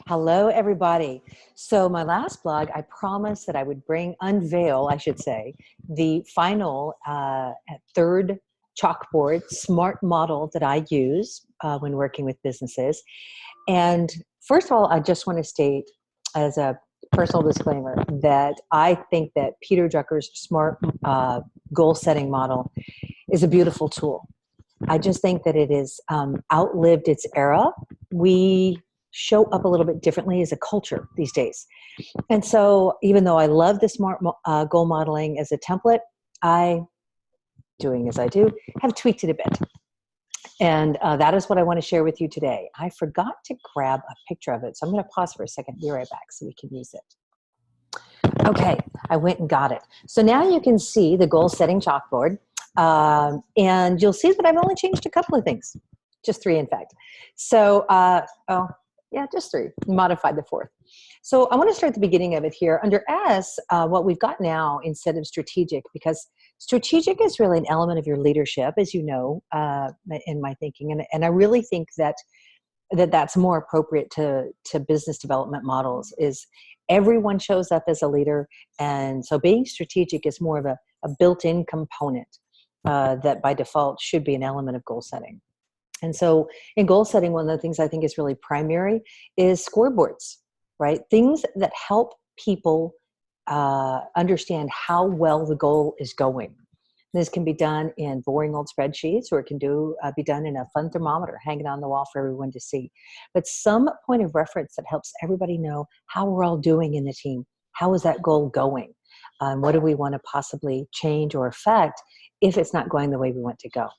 Hello, everybody. So my last blog, I promised that I would unveil, I should say, the final third chalkboard smart model that I use when working with businesses. And first of all, I just want to state as a personal disclaimer that I think that Peter Drucker's smart goal setting model is a beautiful tool. I just think that it has outlived its era. We show up a little bit differently as a culture these days. And so even though I love the smart goal modeling as a template, doing as I do, have tweaked it a bit. And that is what I want to share with you today. I forgot to grab a picture of it, so I'm going to pause for a second, be right back so we can use it. Okay, I went and got it. So now you can see the goal setting chalkboard. And you'll see that I've only changed a couple of things, just 3 in fact. So, just 3, modified the 4th. So I want to start at the beginning of it here. Under S, what we've got now instead of strategic, because strategic is really an element of your leadership, as you know, in my thinking. And I really think that's more appropriate to business development models is everyone shows up as a leader. And so being strategic is more of a built-in component that by default should be an element of goal setting. And so in goal setting, one of the things I think is really primary is scoreboards, right? Things that help people understand how well the goal is going. This can be done in boring old spreadsheets, or it can be done in a fun thermometer hanging on the wall for everyone to see. But some point of reference that helps everybody know how we're all doing in the team. How is that goal going? What do we want to possibly change or affect if it's not going the way we want to go?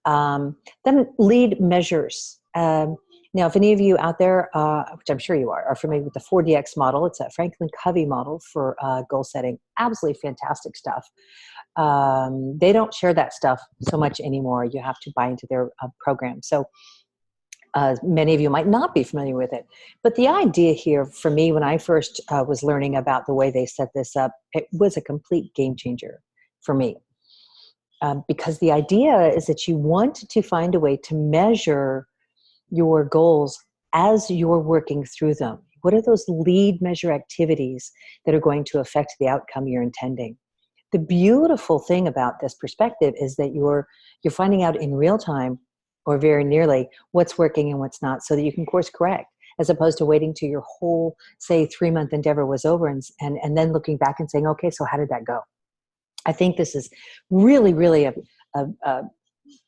Then lead measures. Now, if any of you out there, which I'm sure you are familiar with the 4DX model, it's a Franklin-Covey model for goal setting. Absolutely fantastic stuff. They don't share that stuff so much anymore. You have to buy into their program. So many of you might not be familiar with it. But the idea here for me, when I first was learning about the way they set this up, it was a complete game changer for me. Because the idea is that you want to find a way to measure your goals as you're working through them. What are those lead measure activities that are going to affect the outcome you're intending? The beautiful thing about this perspective is that you're finding out in real time, or very nearly, what's working and what's not, so that you can course correct, as opposed to waiting till your whole, say, 3-month endeavor was over and then looking back and saying, okay, so how did that go? I think this is really, really a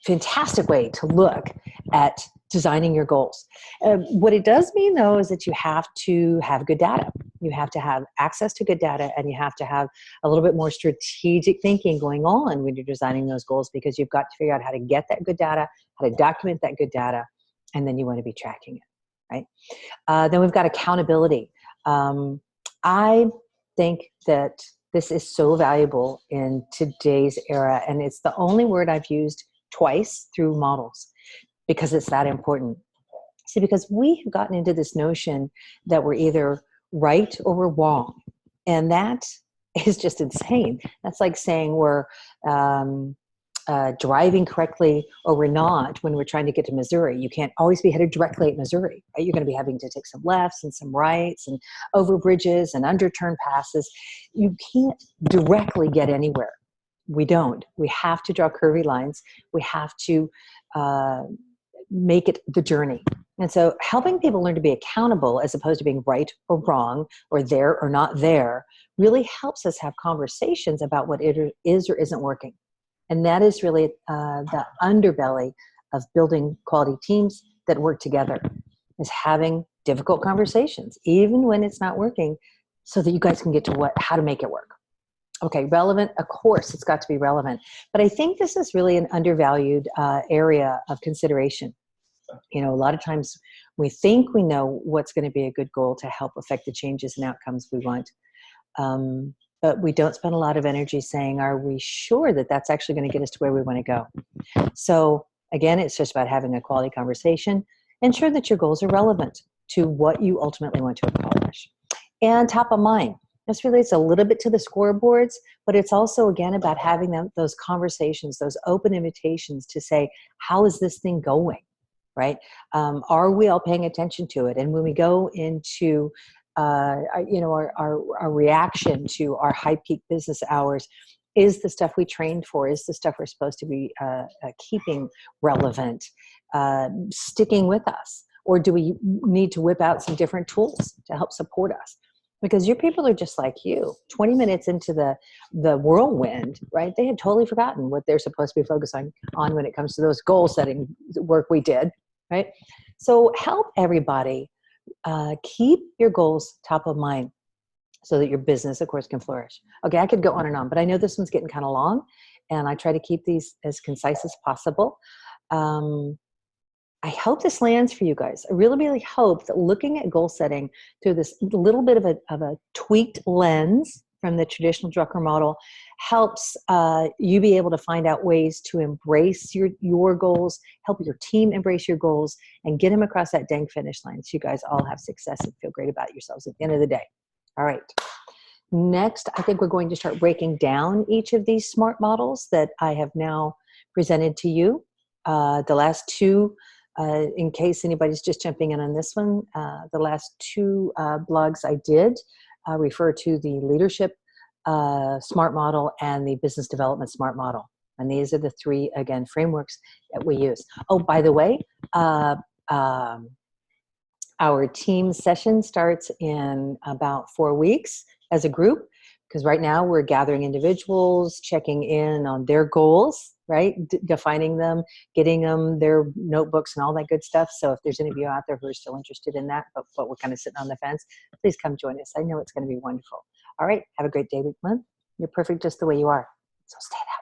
fantastic way to look at designing your goals. What it does mean, though, is that you have to have good data. You have to have access to good data, and you have to have a little bit more strategic thinking going on when you're designing those goals, because you've got to figure out how to get that good data, how to document that good data, and then you want to be tracking it, right? Then we've got accountability. I think that this is so valuable in today's era, and it's the only word I've used twice through models because it's that important. See, because we have gotten into this notion that we're either right or we're wrong, and that is just insane. That's like saying we're driving correctly or we're not when we're trying to get to Missouri. You can't always be headed directly at Missouri, right? You're going to be having to take some lefts and some rights and over bridges and under turn passes. You can't directly get anywhere. We don't. We have to draw curvy lines. We have to make it the journey. And so helping people learn to be accountable as opposed to being right or wrong or there or not there really helps us have conversations about what it is or isn't working. And that is really the underbelly of building quality teams that work together, is having difficult conversations, even when it's not working, so that you guys can get to how to make it work. Okay, relevant, of course, it's got to be relevant. But I think this is really an undervalued area of consideration. You know, a lot of times we think we know what's going to be a good goal to help affect the changes and outcomes we want. But we don't spend a lot of energy saying, are we sure that that's actually going to get us to where we want to go? So again, it's just about having a quality conversation. Ensure that your goals are relevant to what you ultimately want to accomplish. And top of mind. This relates a little bit to the scoreboards, but it's also, again, about having those conversations, those open invitations to say, how is this thing going? right? Are we all paying attention to it? And when we go into our reaction to our high peak business hours, is the stuff we trained for, is the stuff we're supposed to be keeping relevant, sticking with us? Or do we need to whip out some different tools to help support us? Because your people are just like you. 20 minutes into the whirlwind, right? They had totally forgotten what they're supposed to be focusing on when it comes to those goal setting work we did, right? So help everybody keep your goals top of mind so that your business, of course, can flourish. Okay, I could go on and on, but I know this one's getting kind of long, and I try to keep these as concise as possible. I hope this lands for you guys. I really, really hope that looking at goal setting through this little bit of a tweaked lens from the traditional Drucker model helps you be able to find out ways to embrace your goals, help your team embrace your goals, and get them across that dang finish line so you guys all have success and feel great about yourselves at the end of the day. All right. Next, I think we're going to start breaking down each of these SMART models that I have now presented to you. The last two, in case anybody's just jumping in on this one, the last two blogs I did refer to the leadership SMART model and the business development SMART model. And these are the three, again, frameworks that we use. Oh, by the way, our team session starts in about 4 weeks as a group, because right now we're gathering individuals, checking in on their goals, right? Defining them, getting them their notebooks and all that good stuff. So if there's any of you out there who are still interested in that, but we're kind of sitting on the fence, please come join us. I know it's going to be wonderful. All right. Have a great day, week, month. You're perfect just the way you are. So stay that way.